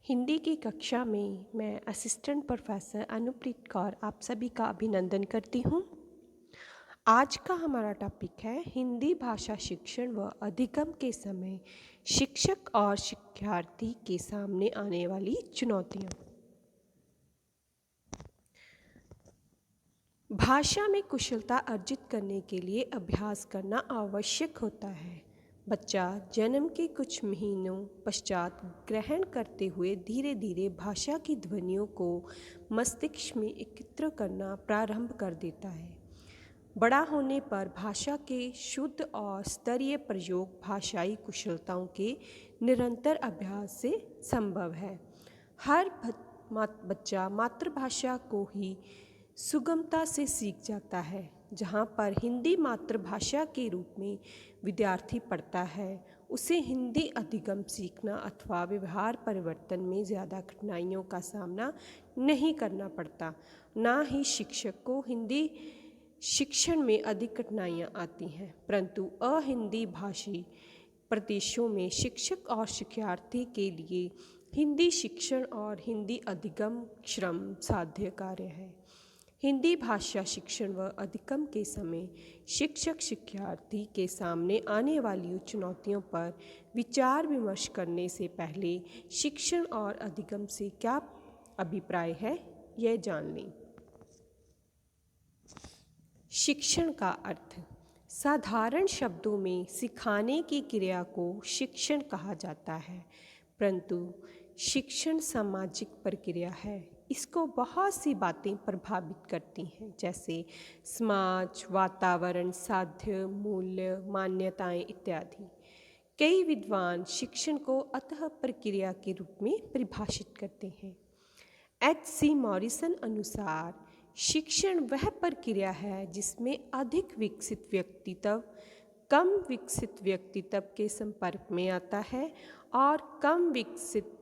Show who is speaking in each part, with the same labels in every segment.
Speaker 1: हिंदी की कक्षा में मैं असिस्टेंट प्रोफेसर अनुप्रीत कौर आप सभी का अभिनंदन करती हूँ। आज का हमारा टॉपिक है हिंदी भाषा शिक्षण व अधिगम के समय शिक्षक और शिक्षार्थी के सामने आने वाली चुनौतियाँ। भाषा में कुशलता अर्जित करने के लिए अभ्यास करना आवश्यक होता है। बच्चा जन्म के कुछ महीनों पश्चात ग्रहण करते हुए धीरे धीरे भाषा की ध्वनियों को मस्तिष्क में एकत्र करना प्रारंभ कर देता है। बड़ा होने पर भाषा के शुद्ध और स्तरीय प्रयोग भाषाई कुशलताओं के निरंतर अभ्यास से संभव है। हर बच्चा मातृभाषा को ही सुगमता से सीख जाता है। जहाँ पर हिंदी मातृभाषा के रूप में विद्यार्थी पढ़ता है, उसे हिंदी अधिगम सीखना अथवा व्यवहार परिवर्तन में ज़्यादा कठिनाइयों का सामना नहीं करना पड़ता। ना ही शिक्षक को हिंदी शिक्षण में अधिक कठिनाइयाँ आती हैं, परंतु अहिंदी भाषी प्रदेशों में शिक्षक और शिक्षार्थी के लिए हिंदी शिक्षण और हिंदी अधिगम श्रम साध्य कार्य है। हिंदी भाषा शिक्षण व अधिगम के समय शिक्षक शिक्षार्थी के सामने आने वाली चुनौतियों पर विचार विमर्श करने से पहले शिक्षण और अधिगम से क्या अभिप्राय है, यह जान लें। शिक्षण का अर्थ साधारण शब्दों में सिखाने की क्रिया को शिक्षण कहा जाता है, परंतु शिक्षण सामाजिक प्रक्रिया है। इसको बहुत सी बातें प्रभावित करती हैं, जैसे समाज, वातावरण, साध्य, मूल्य, मान्यताएं इत्यादि। कई विद्वान शिक्षण को अतः प्रक्रिया के रूप में परिभाषित करते हैं। H.C. मॉरिसन अनुसार शिक्षण वह प्रक्रिया है जिसमें अधिक विकसित व्यक्तित्व कम विकसित व्यक्तित्व के संपर्क में आता है और कम विकसित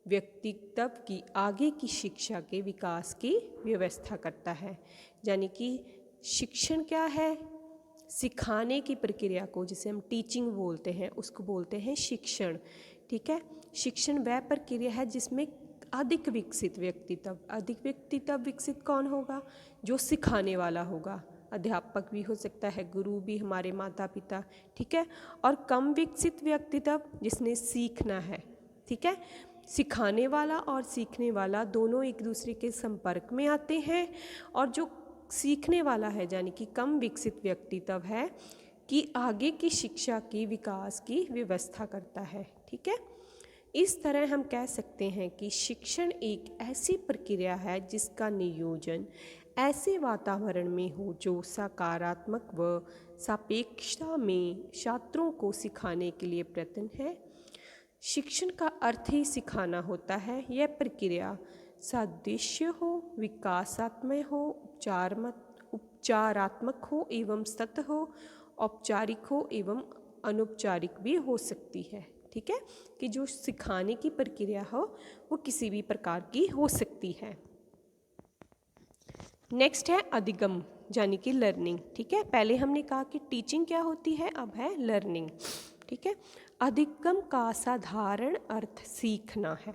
Speaker 1: व्यक्तित्व की आगे की शिक्षा के विकास की व्यवस्था करता है। यानी कि शिक्षण क्या है? सिखाने की प्रक्रिया को, जिसे हम टीचिंग बोलते हैं, उसको बोलते हैं शिक्षण। ठीक है, शिक्षण वह प्रक्रिया है जिसमें अधिक विकसित व्यक्तित्व विकसित कौन होगा? जो सिखाने वाला होगा। अध्यापक भी हो सकता है, गुरु भी, हमारे माता पिता। ठीक है, और कम विकसित व्यक्तित्व जिसने सीखना है। ठीक है, सिखाने वाला और सीखने वाला दोनों एक दूसरे के संपर्क में आते हैं, और जो सीखने वाला है यानी कि कम विकसित व्यक्तित्व है कि आगे की शिक्षा की विकास की व्यवस्था करता है। ठीक है, इस तरह हम कह सकते हैं कि शिक्षण एक ऐसी प्रक्रिया है जिसका नियोजन ऐसे वातावरण में हो जो सकारात्मक व सापेक्षता में छात्रों को सिखाने के लिए प्रयत्न है। शिक्षण का अर्थ ही सिखाना होता है। यह प्रक्रिया सदृश्य हो, विकासात्मक हो, उपचारात्मक हो एवं सतत हो, औपचारिक हो एवं अनौपचारिक भी हो सकती है। ठीक है, कि जो सिखाने की प्रक्रिया हो वो किसी भी प्रकार की हो सकती है। नेक्स्ट है अधिगम यानी कि लर्निंग। ठीक है, पहले हमने कहा कि टीचिंग क्या होती है, अब है लर्निंग। ठीक है, अधिगम का साधारण अर्थ सीखना है,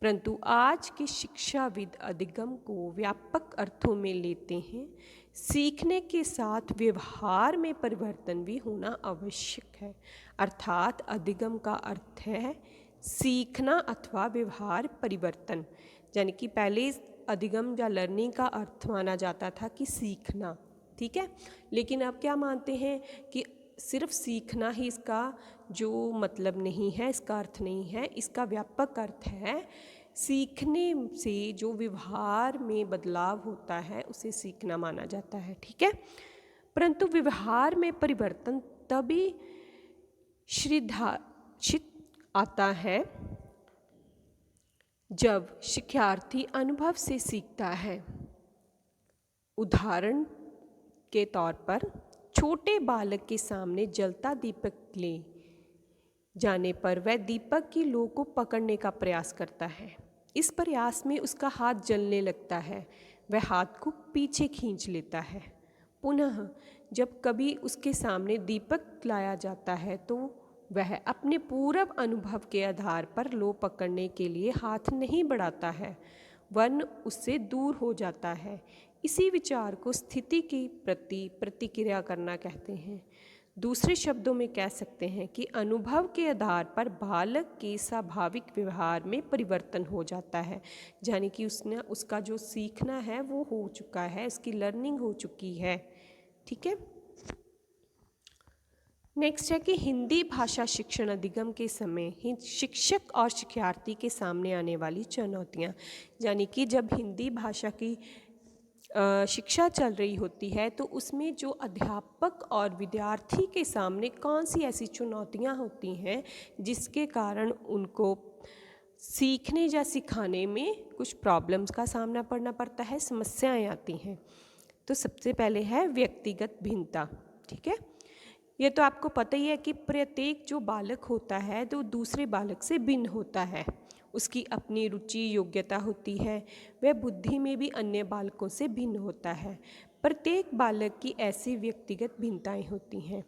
Speaker 1: परंतु आज के शिक्षाविद अधिगम को व्यापक अर्थों में लेते हैं। सीखने के साथ व्यवहार में परिवर्तन भी होना आवश्यक है, अर्थात अधिगम का अर्थ है सीखना अथवा व्यवहार परिवर्तन। यानी कि पहले अधिगम या लर्निंग का अर्थ माना जाता था कि सीखना। ठीक है, लेकिन अब क्या मानते हैं कि सिर्फ सीखना ही इसका जो मतलब नहीं है, इसका अर्थ नहीं है। इसका व्यापक अर्थ है सीखने से जो व्यवहार में बदलाव होता है उसे सीखना माना जाता है। ठीक है, परंतु व्यवहार में परिवर्तन तभी श्रीधाशित आता है जब शिक्षार्थी अनुभव से सीखता है। उदाहरण के तौर पर छोटे बालक के सामने जलता दीपक ले जाने पर वह दीपक की लौ को पकड़ने का प्रयास करता है। इस प्रयास में उसका हाथ जलने लगता है, वह हाथ को पीछे खींच लेता है। पुनः जब कभी उसके सामने दीपक लाया जाता है तो वह अपने पूर्व अनुभव के आधार पर लोभ पकड़ने के लिए हाथ नहीं बढ़ाता है, वरन उससे दूर हो जाता है। इसी विचार को स्थिति की प्रति प्रतिक्रिया करना कहते हैं। दूसरे शब्दों में कह सकते हैं कि अनुभव के आधार पर बालक के स्वाभाविक व्यवहार में परिवर्तन हो जाता है, यानी कि उसका जो सीखना है वो हो चुका है, उसकी लर्निंग हो चुकी है। ठीक है। नेक्स्ट है कि हिंदी भाषा शिक्षण अधिगम के समय ही शिक्षक और शिक्षार्थी के सामने आने वाली चुनौतियाँ, यानी कि जब हिंदी भाषा की शिक्षा चल रही होती है तो उसमें जो अध्यापक और विद्यार्थी के सामने कौन सी ऐसी चुनौतियाँ होती हैं जिसके कारण उनको सीखने या सिखाने में कुछ प्रॉब्लम्स का सामना करना पड़ता है, समस्याएं आती हैं। तो सबसे पहले है व्यक्तिगत भिन्नता। ठीक है, ये तो आपको पता ही है कि प्रत्येक जो बालक होता है तो दूसरे बालक से भिन्न होता है, उसकी अपनी रुचि योग्यता होती है, वह बुद्धि में भी अन्य बालकों से भिन्न होता है। प्रत्येक बालक की ऐसी व्यक्तिगत भिन्नताएं होती हैं।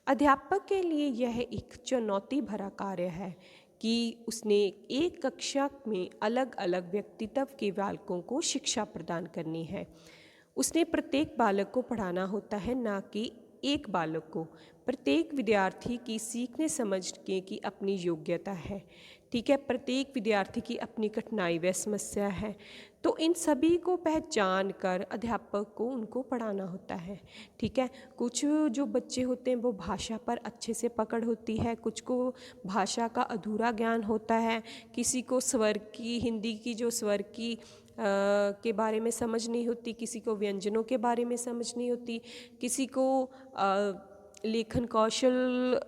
Speaker 1: अध्यापक के लिए यह एक चुनौती भरा कार्य है कि उसने एक कक्षा में अलग अलग व्यक्तित्व के बालकों को शिक्षा प्रदान करनी है। उसने प्रत्येक बालक को पढ़ाना होता है, ना कि एक बालक को। प्रत्येक विद्यार्थी की सीखने समझने की अपनी योग्यता है। ठीक है, प्रत्येक विद्यार्थी की अपनी कठिनाई व समस्या है, तो इन सभी को पहचान कर अध्यापक को उनको पढ़ाना होता है। ठीक है, कुछ जो बच्चे होते हैं वो भाषा पर अच्छे से पकड़ होती है, कुछ को भाषा का अधूरा ज्ञान होता है, किसी को स्वर की, हिंदी की जो स्वर की के बारे में समझ नहीं होती, किसी को व्यंजनों के बारे में समझ नहीं होती, किसी को लेखन कौशल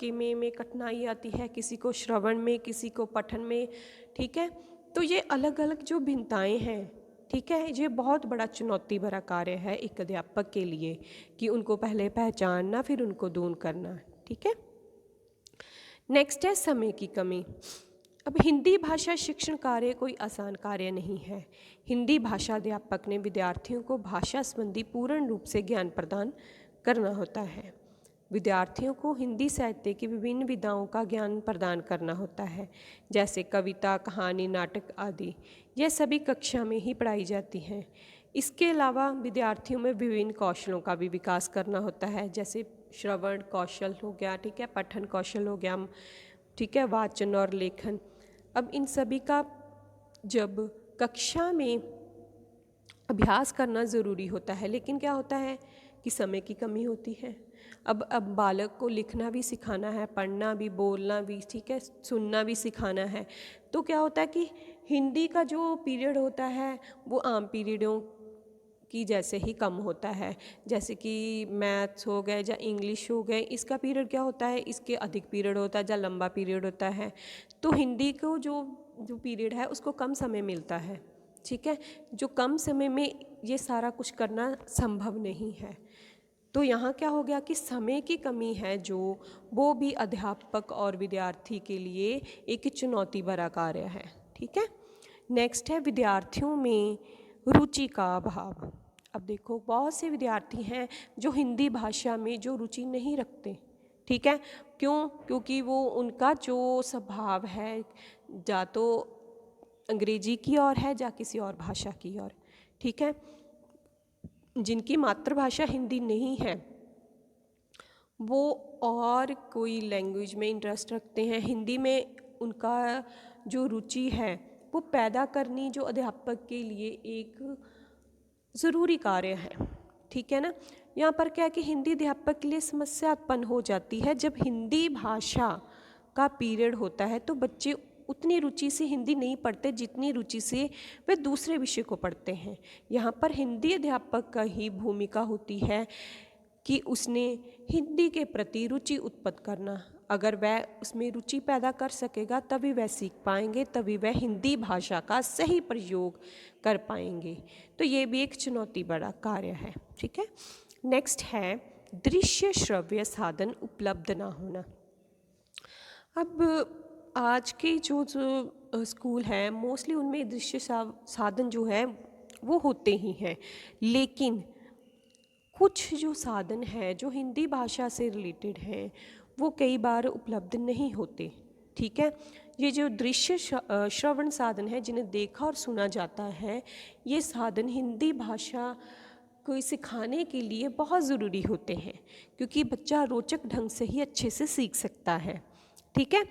Speaker 1: के में कठिनाई आती है, किसी को श्रवण में, किसी को पठन में। ठीक है, तो ये अलग अलग जो भिन्नताएं हैं, ठीक है, ये बहुत बड़ा चुनौती भरा कार्य है एक अध्यापक के लिए कि उनको पहले पहचानना फिर उनको दूर करना। ठीक है। नेक्स्ट है समय की कमी। अब हिंदी भाषा शिक्षण कार्य कोई आसान कार्य नहीं है। हिंदी भाषा अध्यापक ने विद्यार्थियों को भाषा संबंधी पूर्ण रूप से ज्ञान प्रदान करना होता है। विद्यार्थियों को हिंदी साहित्य की विभिन्न विधाओं का ज्ञान प्रदान करना होता है, जैसे कविता, कहानी, नाटक आदि। यह सभी कक्षा में ही पढ़ाई जाती हैं। इसके अलावा विद्यार्थियों में विभिन्न कौशलों का भी विकास करना होता है, जैसे श्रवण कौशल हो गया, ठीक है, पठन कौशल हो गया, ठीक है, वाचन और लेखन। अब इन सभी का जब कक्षा में अभ्यास करना ज़रूरी होता है, लेकिन क्या होता है कि समय की कमी होती है। अब बालक को लिखना भी सिखाना है, पढ़ना भी, बोलना भी, ठीक है, सुनना भी सिखाना है। तो क्या होता है कि हिंदी का जो पीरियड होता है वो आम पीरियडों की जैसे ही कम होता है, जैसे कि मैथ्स हो गए या इंग्लिश हो गए, इसका पीरियड क्या होता है, इसके अधिक पीरियड होता है या लंबा पीरियड होता है। तो हिंदी को जो पीरियड है उसको कम समय मिलता है। ठीक है, जो कम समय में ये सारा कुछ करना संभव नहीं है। तो यहाँ क्या हो गया कि समय की कमी है जो वो भी अध्यापक और विद्यार्थी के लिए एक चुनौती भरा कार्य है। ठीक है। नेक्स्ट है विद्यार्थियों में रुचि का अभाव। अब देखो बहुत से विद्यार्थी हैं जो हिंदी भाषा में जो रुचि नहीं रखते। ठीक है, क्यों? क्योंकि वो उनका जो स्वभाव है या तो अंग्रेजी की ओर है या किसी और भाषा की ओर। ठीक है, जिनकी मातृभाषा हिंदी नहीं है वो और कोई लैंग्वेज में इंटरेस्ट रखते हैं। हिंदी में उनका जो रुचि है वो पैदा करनी जो अध्यापक के लिए एक ज़रूरी कार्य है। ठीक है ना। यहाँ पर क्या है कि हिंदी अध्यापक के लिए समस्या उत्पन्न हो जाती है जब हिंदी भाषा का पीरियड होता है तो बच्चे उतनी रुचि से हिंदी नहीं पढ़ते जितनी रुचि से वे दूसरे विषय को पढ़ते हैं। यहाँ पर हिंदी अध्यापक का ही भूमिका होती है कि उसने हिंदी के प्रति रुचि उत्पन्न करना। अगर वह उसमें रुचि पैदा कर सकेगा तभी वह सीख पाएंगे, तभी वह हिंदी भाषा का सही प्रयोग कर पाएंगे। तो ये भी एक चुनौती बड़ा कार्य है। ठीक है। नेक्स्ट है दृश्य श्रव्य साधन उपलब्ध ना होना। अब आज के जो स्कूल हैं मोस्टली उनमें दृश्य साधन जो है वो होते ही हैं, लेकिन कुछ जो साधन हैं जो हिंदी भाषा से रिलेटेड हैं वो कई बार उपलब्ध नहीं होते। ठीक है, ये जो दृश्य श्रवण साधन है जिन्हें देखा और सुना जाता है, ये साधन हिंदी भाषा को सिखाने के लिए बहुत ज़रूरी होते हैं, क्योंकि बच्चा रोचक ढंग से ही अच्छे से सीख सकता है। ठीक है,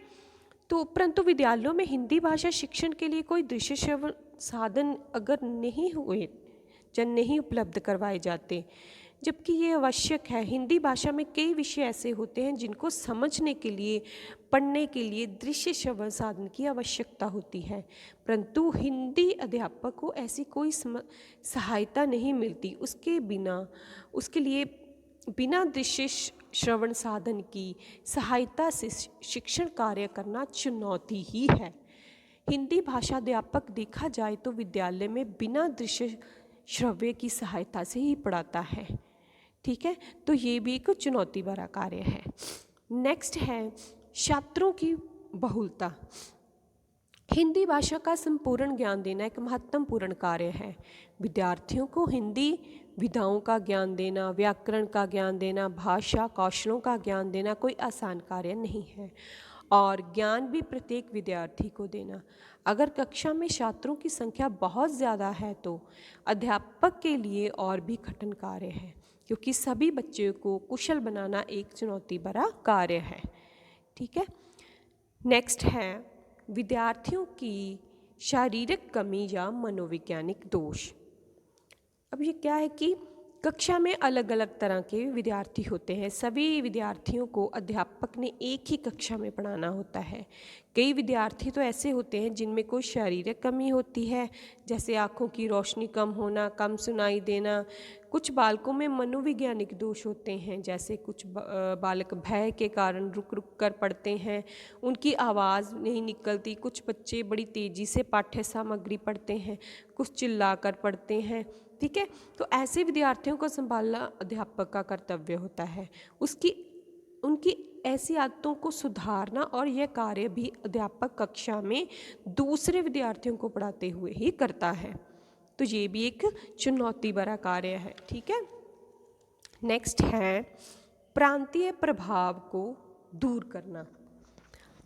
Speaker 1: तो परंतु विद्यालयों में हिंदी भाषा शिक्षण के लिए कोई दृश्य श्रवण साधन अगर नहीं हुए या नहीं उपलब्ध करवाए जाते, जबकि ये आवश्यक है। हिंदी भाषा में कई विषय ऐसे होते हैं जिनको समझने के लिए, पढ़ने के लिए दृश्य श्रवण साधन की आवश्यकता होती है, परंतु हिंदी अध्यापक को ऐसी कोई सहायता नहीं मिलती। उसके लिए बिना दृश्य श्रवण साधन की सहायता से शिक्षण कार्य करना चुनौती ही है। हिंदी भाषा अध्यापक देखा जाए तो विद्यालय में बिना दृश्य श्रव्य की सहायता से ही पढ़ाता है। ठीक है, तो ये भी एक चुनौती भरा कार्य है। नेक्स्ट है छात्रों की बहुलता। हिंदी भाषा का संपूर्ण ज्ञान देना एक महत्वपूर्ण कार्य है। विद्यार्थियों को हिंदी विधाओं का ज्ञान देना, व्याकरण का ज्ञान देना, भाषा कौशलों का ज्ञान देना कोई आसान कार्य नहीं है, और ज्ञान भी प्रत्येक विद्यार्थी को देना। अगर कक्षा में छात्रों की संख्या बहुत ज़्यादा है तो अध्यापक के लिए और भी कठिन कार्य है, क्योंकि सभी बच्चों को कुशल बनाना एक चुनौती भरा कार्य है। ठीक है, नेक्स्ट है विद्यार्थियों की शारीरिक कमी या मनोवैज्ञानिक दोष। अब ये क्या है कि कक्षा में अलग अलग तरह के विद्यार्थी होते हैं। सभी विद्यार्थियों को अध्यापक ने एक ही कक्षा में पढ़ाना होता है। कई विद्यार्थी तो ऐसे होते हैं जिनमें कोई शारीरिक कमी होती है, जैसे आँखों की रोशनी कम होना, कम सुनाई देना। कुछ बालकों में मनोवैज्ञानिक दोष होते हैं, जैसे कुछ बालक भय के कारण रुक रुक कर पढ़ते हैं, उनकी आवाज़ नहीं निकलती। कुछ बच्चे बड़ी तेज़ी से पाठ्य सामग्री पढ़ते हैं, कुछ चिल्ला कर पढ़ते हैं। ठीक है, तो ऐसे विद्यार्थियों को संभालना अध्यापक का कर्तव्य होता है। उनकी ऐसी आदतों को सुधारना, और यह कार्य भी अध्यापक कक्षा में दूसरे विद्यार्थियों को पढ़ाते हुए ही करता है। तो ये भी एक चुनौती भरा कार्य है। ठीक है, नेक्स्ट है प्रांतीय प्रभाव को दूर करना।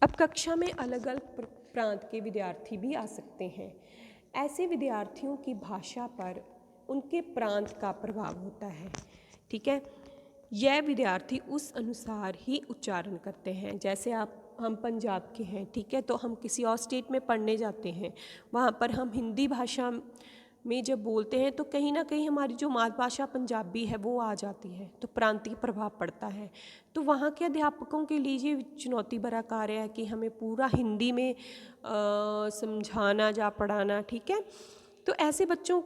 Speaker 1: अब कक्षा में अलग अलग प्रांत के विद्यार्थी भी आ सकते हैं। ऐसे विद्यार्थियों की भाषा पर उनके प्रांत का प्रभाव होता है। ठीक है, यह विद्यार्थी उस अनुसार ही उच्चारण करते हैं। जैसे हम पंजाब के हैं, ठीक है, तो हम किसी और स्टेट में पढ़ने जाते हैं, वहाँ पर हम हिंदी भाषा में जब बोलते हैं तो कहीं ना कहीं हमारी जो मातृभाषा पंजाबी है वो आ जाती है, तो प्रांतीय प्रभाव पड़ता है। तो वहाँ के अध्यापकों के लिए ये चुनौती भरा कार्य है कि हमें पूरा हिंदी में समझाना या पढ़ाना। ठीक है, तो ऐसे बच्चों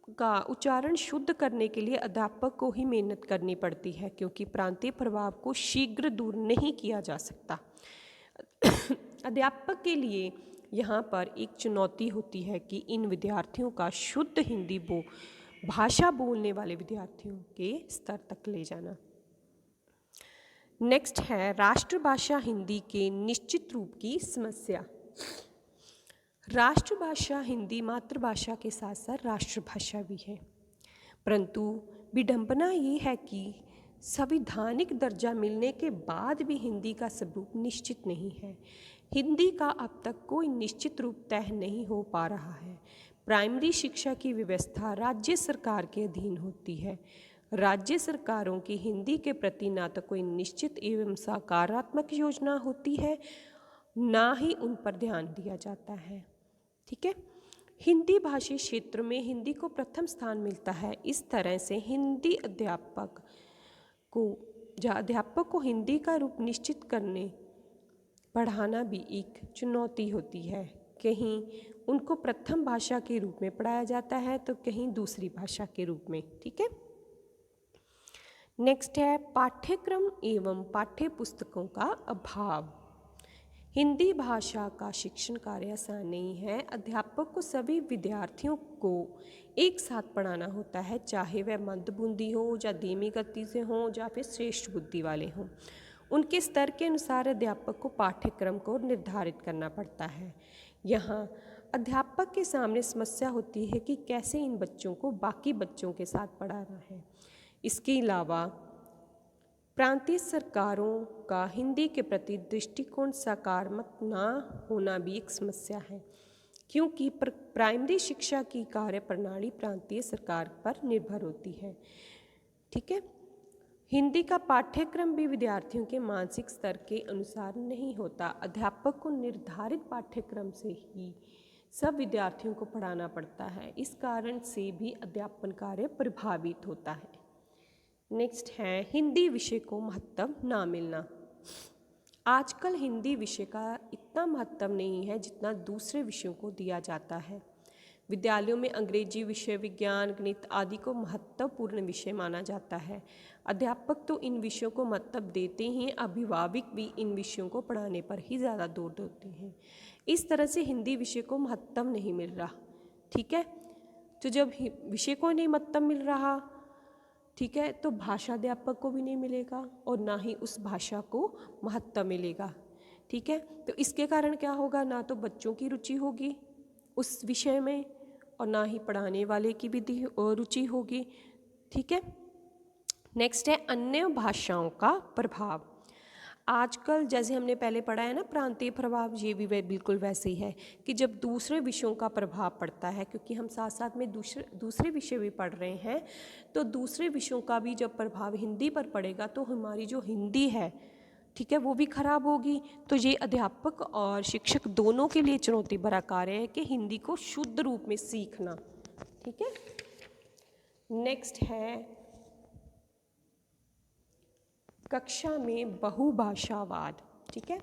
Speaker 1: का उच्चारण शुद्ध करने के लिए अध्यापक को ही मेहनत करनी पड़ती है, क्योंकि प्रांतीय प्रभाव को शीघ्र दूर नहीं किया जा सकता। अध्यापक के लिए यहाँ पर एक चुनौती होती है कि इन विद्यार्थियों का शुद्ध हिंदी भाषा बोलने वाले विद्यार्थियों के स्तर तक ले जाना। नेक्स्ट है राष्ट्रभाषा हिंदी के निश्चित रूप की समस्या। राष्ट्रभाषा हिंदी मातृभाषा के साथ साथ राष्ट्रभाषा भी है, परंतु विडंबना ये है कि संवैधानिक दर्जा मिलने के बाद भी हिंदी का स्वरूप निश्चित नहीं है। हिंदी का अब तक कोई निश्चित रूप तय नहीं हो पा रहा है। प्राइमरी शिक्षा की व्यवस्था राज्य सरकार के अधीन होती है। राज्य सरकारों की हिंदी के प्रति ना तो कोई निश्चित एवं सकारात्मक योजना होती है, ना ही उन पर ध्यान दिया जाता है। ठीक है, हिंदी भाषी क्षेत्र में हिंदी को प्रथम स्थान मिलता है। इस तरह से हिंदी अध्यापक को हिंदी का रूप निश्चित करने पढ़ाना भी एक चुनौती होती है। कहीं उनको प्रथम भाषा के रूप में पढ़ाया जाता है तो कहीं दूसरी भाषा के रूप में। ठीक है, नेक्स्ट है पाठ्यक्रम एवं पाठ्य पुस्तकों का अभाव। हिंदी भाषा का शिक्षण कार्य आसान नहीं है। अध्यापक को सभी विद्यार्थियों को एक साथ पढ़ाना होता है, चाहे वह मंदबुद्धि हो या धीमी गति से हो या फिर श्रेष्ठ बुद्धि वाले हों। उनके स्तर के अनुसार अध्यापक को पाठ्यक्रम को निर्धारित करना पड़ता है। यहाँ अध्यापक के सामने समस्या होती है कि कैसे इन बच्चों को बाकी बच्चों के साथ पढ़ाना है। इसके अलावा प्रांतीय सरकारों का हिंदी के प्रति दृष्टिकोण सकारात्मक ना होना भी एक समस्या है, क्योंकि प्राइमरी शिक्षा की कार्यप्रणाली प्रांतीय सरकार पर निर्भर होती है। ठीक है। हिंदी का पाठ्यक्रम भी विद्यार्थियों के मानसिक स्तर के अनुसार नहीं होता। अध्यापक को निर्धारित पाठ्यक्रम से ही सब विद्यार्थियों को पढ़ाना पड़ता है। इस कारण से भी अध्यापन कार्य प्रभावित होता है। नेक्स्ट है हिंदी विषय को महत्व ना मिलना। आजकल हिंदी विषय का इतना महत्व नहीं है जितना दूसरे विषयों को दिया जाता है। विद्यालयों में अंग्रेजी विषय, विज्ञान, गणित आदि को महत्वपूर्ण विषय माना जाता है। अध्यापक तो इन विषयों को महत्व देते हैं, अभिभावक भी इन विषयों को पढ़ाने पर ही ज़्यादा जोर देते हैं। इस तरह से हिंदी विषय को महत्व नहीं मिल रहा। ठीक है। तो जब विषय को नहीं महत्व मिल रहा, ठीक है, तो भाषा अध्यापक को भी नहीं मिलेगा और ना ही उस भाषा को महत्व मिलेगा। ठीक है। तो इसके कारण क्या होगा, ना तो बच्चों की रुचि होगी उस विषय में और ना ही पढ़ाने वाले की भी रुचि होगी। ठीक है। नेक्स्ट है अन्य भाषाओं का प्रभाव। आजकल जैसे हमने पहले पढ़ा है ना प्रांतीय प्रभाव, ये भी बिल्कुल वैसे ही है कि जब दूसरे विषयों का प्रभाव पड़ता है, क्योंकि हम साथ साथ में दूसरे विषय भी पढ़ रहे हैं, तो दूसरे विषयों का भी जब प्रभाव हिंदी पर पड़ेगा तो हमारी जो हिंदी है, ठीक है, वो भी खराब होगी। तो ये अध्यापक और शिक्षक दोनों के लिए चुनौती भरा कार्य है कि हिंदी को शुद्ध रूप में सीखना। ठीक है। नेक्स्ट है कक्षा में बहुभाषावाद। ठीक है।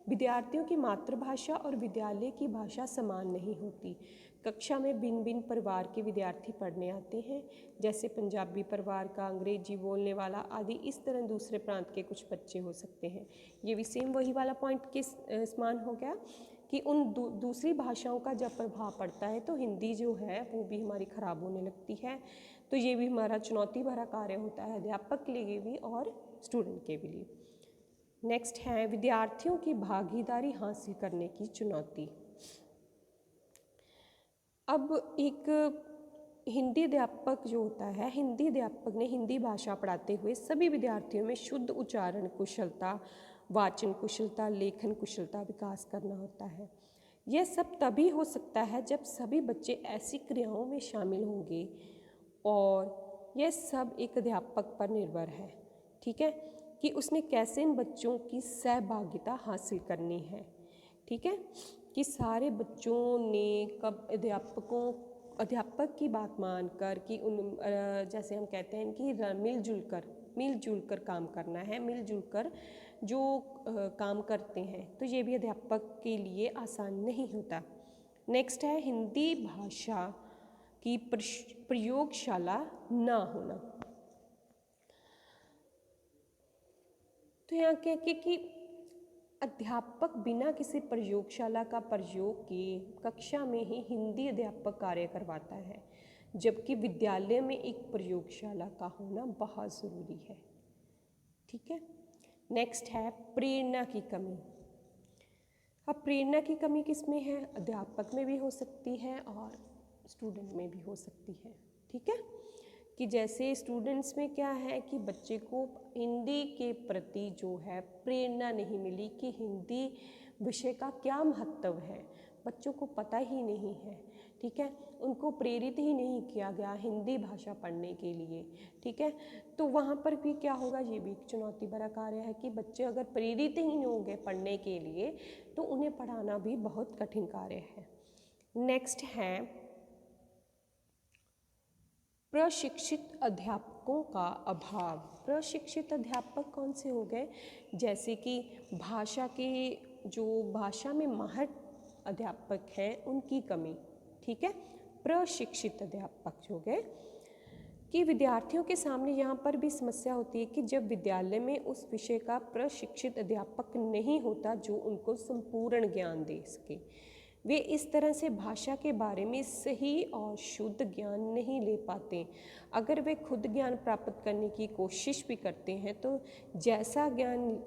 Speaker 1: विद्यार्थियों की मातृभाषा और विद्यालय की भाषा समान नहीं होती। कक्षा में भिन्न भिन्न परिवार के विद्यार्थी पढ़ने आते हैं, जैसे पंजाबी परिवार का, अंग्रेजी बोलने वाला आदि। इस तरह दूसरे प्रांत के कुछ बच्चे हो सकते हैं। ये भी सेम वही वाला पॉइंट के समान हो गया कि उन दूसरी भाषाओं का जब प्रभाव पड़ता है तो हिंदी जो है वो भी हमारी ख़राब होने लगती है। तो ये भी हमारा चुनौती भरा कार्य होता है, अध्यापक के लिए भी और स्टूडेंट के भी लिए। नेक्स्ट है विद्यार्थियों की भागीदारी हासिल करने की चुनौती। अब एक हिंदी अध्यापक जो होता है, हिंदी अध्यापक ने हिंदी भाषा पढ़ाते हुए सभी विद्यार्थियों में शुद्ध उच्चारण कुशलता, वाचन कुशलता, लेखन कुशलता विकास करना होता है। यह सब तभी हो सकता है जब सभी बच्चे ऐसी क्रियाओं में शामिल होंगे, और यह सब एक अध्यापक पर निर्भर है। ठीक है, कि उसने कैसे इन बच्चों की सहभागिता हासिल करनी है। ठीक है, कि सारे बच्चों ने कब अध्यापक की बात मानकर कि जैसे हम कहते हैं कि मिलजुल कर काम करना है, मिलजुल कर जो काम करते हैं, तो ये भी अध्यापक के लिए आसान नहीं होता। नेक्स्ट है हिंदी भाषा की प्रयोगशाला ना होना। तो यहाँ क्या कि अध्यापक बिना किसी प्रयोगशाला का प्रयोग किए कक्षा में ही हिंदी अध्यापक कार्य करवाता है, जबकि विद्यालय में एक प्रयोगशाला का होना बहुत ज़रूरी है। ठीक है। नेक्स्ट है प्रेरणा की कमी। अब प्रेरणा की कमी किस में है? अध्यापक में भी हो सकती है और स्टूडेंट में भी हो सकती है। ठीक है, कि जैसे स्टूडेंट्स में क्या है कि बच्चे को हिंदी के प्रति जो है प्रेरणा नहीं मिली कि हिंदी विषय का क्या महत्व है, बच्चों को पता ही नहीं है। ठीक है, उनको प्रेरित ही नहीं किया गया हिंदी भाषा पढ़ने के लिए। ठीक है, तो वहाँ पर भी क्या होगा, ये भी एक चुनौती भरा कार्य है कि बच्चे अगर प्रेरित ही नहीं होंगे पढ़ने के लिए तो उन्हें पढ़ाना भी बहुत कठिन कार्य है। नेक्स्ट है प्रशिक्षित अध्यापकों का अभाव। प्रशिक्षित अध्यापक कौन से हो गए? जैसे कि भाषा में माहिर अध्यापक हैं उनकी कमी। ठीक है, प्रशिक्षित अध्यापक जो गए कि विद्यार्थियों के सामने यहाँ पर भी समस्या होती है कि जब विद्यालय में उस विषय का प्रशिक्षित अध्यापक नहीं होता जो उनको संपूर्ण ज्ञान दे सके, वे इस तरह से भाषा के बारे में सही और शुद्ध ज्ञान नहीं ले पाते। अगर वे खुद ज्ञान प्राप्त करने की कोशिश भी करते हैं तो जैसा ज्ञान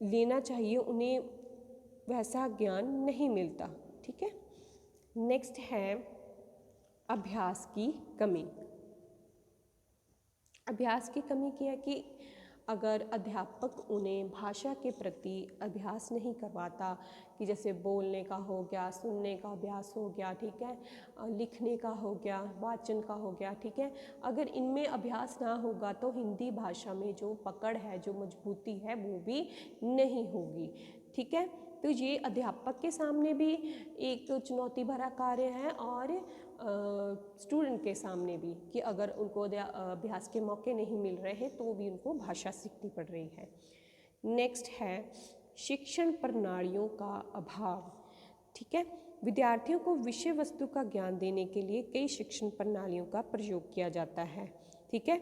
Speaker 1: लेना चाहिए उन्हें वैसा ज्ञान नहीं मिलता। ठीक है। नेक्स्ट है अभ्यास की कमी। अभ्यास की कमी क्या है कि अगर अध्यापक उन्हें भाषा के प्रति अभ्यास नहीं करवाता, कि जैसे बोलने का हो गया, सुनने का अभ्यास हो गया, ठीक है, लिखने का हो गया, वाचन का हो गया, ठीक है, अगर इनमें अभ्यास ना होगा तो हिंदी भाषा में जो पकड़ है, जो मजबूती है, वो भी नहीं होगी, ठीक है। तो ये अध्यापक के सामने भी एक चुनौती भरा कार्य है और स्टूडेंट के सामने भी, कि अगर उनको अभ्यास के मौके नहीं मिल रहे हैं तो भी उनको भाषा सीखनी पड़ रही है। नेक्स्ट है शिक्षण प्रणालियों का अभाव, ठीक है। विद्यार्थियों को विषय वस्तु का ज्ञान देने के लिए कई शिक्षण प्रणालियों का प्रयोग किया जाता है, ठीक है।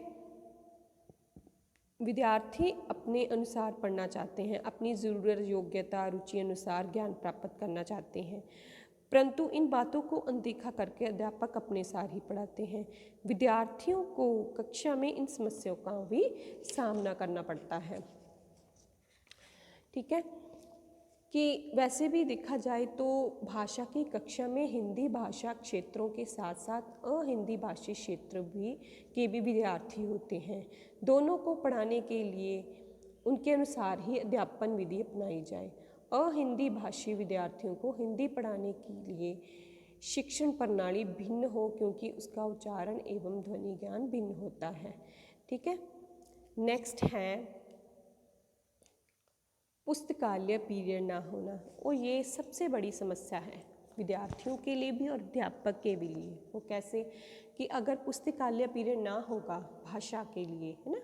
Speaker 1: विद्यार्थी अपने अनुसार पढ़ना चाहते हैं, अपनी ज़रूरत, योग्यता, रुचि अनुसार ज्ञान प्राप्त करना चाहते हैं, परंतु इन बातों को अनदेखा करके अध्यापक अपने सार ही पढ़ाते हैं। विद्यार्थियों को कक्षा में इन समस्याओं का भी सामना करना पड़ता है, ठीक है। कि वैसे भी देखा जाए तो भाषा की कक्षा में हिंदी भाषा क्षेत्रों के साथ साथ अहिंदी भाषी क्षेत्र के भी विद्यार्थी होते हैं। दोनों को पढ़ाने के लिए उनके अनुसार ही अध्यापन विधि अपनाई जाए। अहिंदी भाषी विद्यार्थियों को हिंदी पढ़ाने के लिए शिक्षण प्रणाली भिन्न हो, क्योंकि उसका उच्चारण एवं ध्वनि ज्ञान भिन्न होता है, ठीक है। नेक्स्ट है पुस्तकालय पीरियड ना होना, और ये सबसे बड़ी समस्या है विद्यार्थियों के लिए भी और अध्यापक के भी लिए। वो कैसे, कि अगर पुस्तकालय पीरियड ना होगा भाषा के लिए, है ना,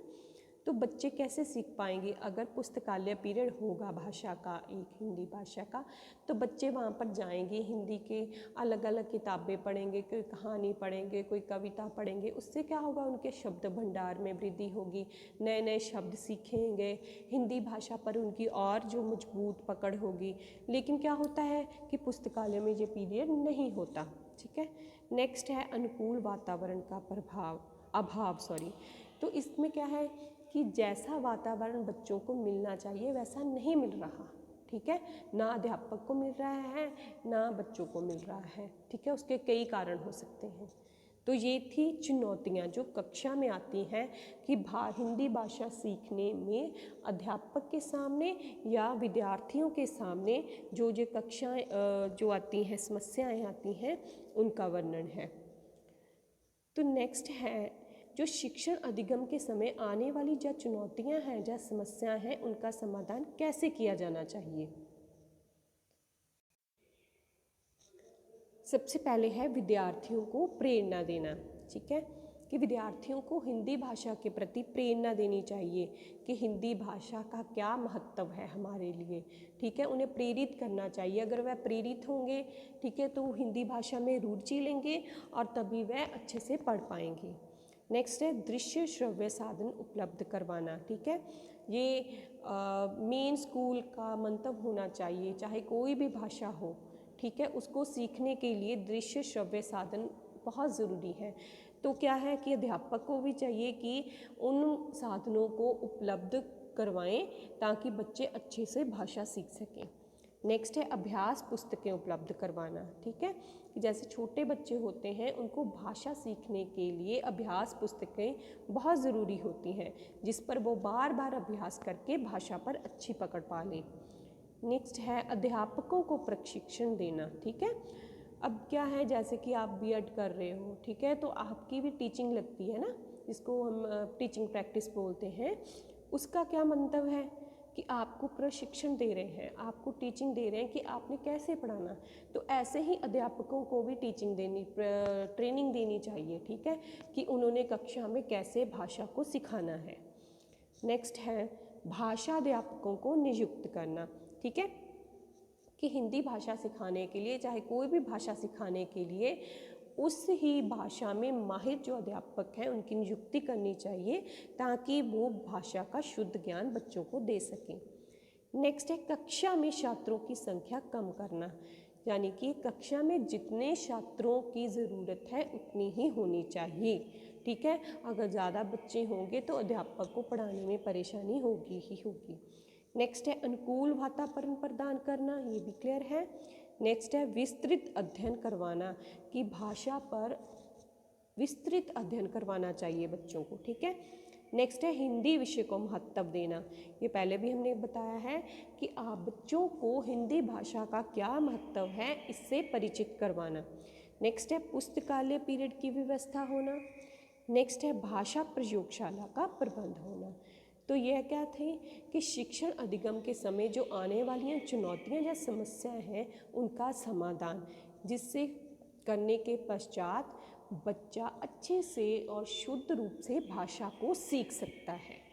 Speaker 1: तो बच्चे कैसे सीख पाएंगे। अगर पुस्तकालय पीरियड होगा भाषा का, एक हिंदी भाषा का, तो बच्चे वहाँ पर जाएंगे, हिंदी के अलग अलग किताबें पढ़ेंगे, कोई कहानी पढ़ेंगे, कोई कविता पढ़ेंगे। उससे क्या होगा, उनके शब्द भंडार में वृद्धि होगी, नए नए शब्द सीखेंगे, हिंदी भाषा पर उनकी और जो मजबूत पकड़ होगी। लेकिन क्या होता है कि पुस्तकालय में ये पीरियड नहीं होता, ठीक है। नेक्स्ट है अनुकूल वातावरण का अभाव। तो इसमें क्या है कि जैसा वातावरण बच्चों को मिलना चाहिए वैसा नहीं मिल रहा, ठीक है। ना अध्यापक को मिल रहा है, ना बच्चों को मिल रहा है, ठीक है। उसके कई कारण हो सकते हैं। तो ये थी चुनौतियाँ जो कक्षा में आती हैं कि हिंदी भाषा सीखने में अध्यापक के सामने या विद्यार्थियों के सामने जो कक्षाएँ जो आती हैं, समस्याएँ आती हैं, उनका वर्णन है। तो नेक्स्ट है जो शिक्षण अधिगम के समय आने वाली जो चुनौतियां हैं, जो समस्याएं हैं, उनका समाधान कैसे किया जाना चाहिए। सबसे पहले है विद्यार्थियों को प्रेरणा देना, ठीक है, कि विद्यार्थियों को हिंदी भाषा के प्रति प्रेरणा देनी चाहिए कि हिंदी भाषा का क्या महत्व है हमारे लिए, ठीक है। उन्हें प्रेरित करना चाहिए। अगर वह प्रेरित होंगे, ठीक है, तो हिंदी भाषा में रुचि लेंगे और तभी वह अच्छे से पढ़ पाएंगे। नेक्स्ट है दृश्य श्रव्य साधन उपलब्ध करवाना, ठीक है। ये मेन स्कूल का मंतव्य होना चाहिए, चाहे कोई भी भाषा हो, ठीक है, उसको सीखने के लिए दृश्य श्रव्य साधन बहुत ज़रूरी है। तो क्या है कि अध्यापक को भी चाहिए कि उन साधनों को उपलब्ध करवाएं ताकि बच्चे अच्छे से भाषा सीख सकें। नेक्स्ट है अभ्यास पुस्तकें उपलब्ध करवाना, ठीक है, कि जैसे छोटे बच्चे होते हैं उनको भाषा सीखने के लिए अभ्यास पुस्तकें बहुत ज़रूरी होती हैं, जिस पर वो बार बार अभ्यास करके भाषा पर अच्छी पकड़ पा लें। नेक्स्ट है अध्यापकों को प्रशिक्षण देना, ठीक है। अब क्या है, जैसे कि आप बीएड कर रहे हो, ठीक है, तो आपकी भी टीचिंग लगती है ना, जिसको हम टीचिंग प्रैक्टिस बोलते हैं। उसका क्या मंतव्य है कि आपको प्रशिक्षण दे रहे हैं, आपको टीचिंग दे रहे हैं कि आपने कैसे पढ़ाना। तो ऐसे ही अध्यापकों को भी ट्रेनिंग देनी चाहिए, ठीक है, कि उन्होंने कक्षा में कैसे भाषा को सिखाना है। नेक्स्ट है भाषा अध्यापकों को नियुक्त करना, ठीक है, कि हिंदी भाषा सिखाने के लिए, चाहे कोई भी भाषा सिखाने के लिए, उस ही भाषा में माहिर जो अध्यापक हैं उनकी नियुक्ति करनी चाहिए ताकि वो भाषा का शुद्ध ज्ञान बच्चों को दे सकें। नेक्स्ट है कक्षा में छात्रों की संख्या कम करना, यानी कि कक्षा में जितने छात्रों की ज़रूरत है उतनी ही होनी चाहिए, ठीक है। अगर ज़्यादा बच्चे होंगे तो अध्यापक को पढ़ाने में परेशानी होगी ही होगी। नेक्स्ट है अनुकूल वातावरण प्रदान करना, ये भी क्लियर है। नेक्स्ट है विस्तृत अध्ययन करवाना, कि भाषा पर विस्तृत अध्ययन करवाना चाहिए बच्चों को, ठीक है। नेक्स्ट है हिंदी विषय को महत्व देना। ये पहले भी हमने बताया है कि आप बच्चों को हिंदी भाषा का क्या महत्व है इससे परिचित करवाना। नेक्स्ट है पुस्तकालय पीरियड की व्यवस्था होना। नेक्स्ट है भाषा प्रयोगशाला का प्रबंध होना। तो यह क्या थे कि शिक्षण अधिगम के समय जो आने वाली चुनौतियां या समस्याएं हैं उनका समाधान, जिससे करने के पश्चात बच्चा अच्छे से और शुद्ध रूप से भाषा को सीख सकता है।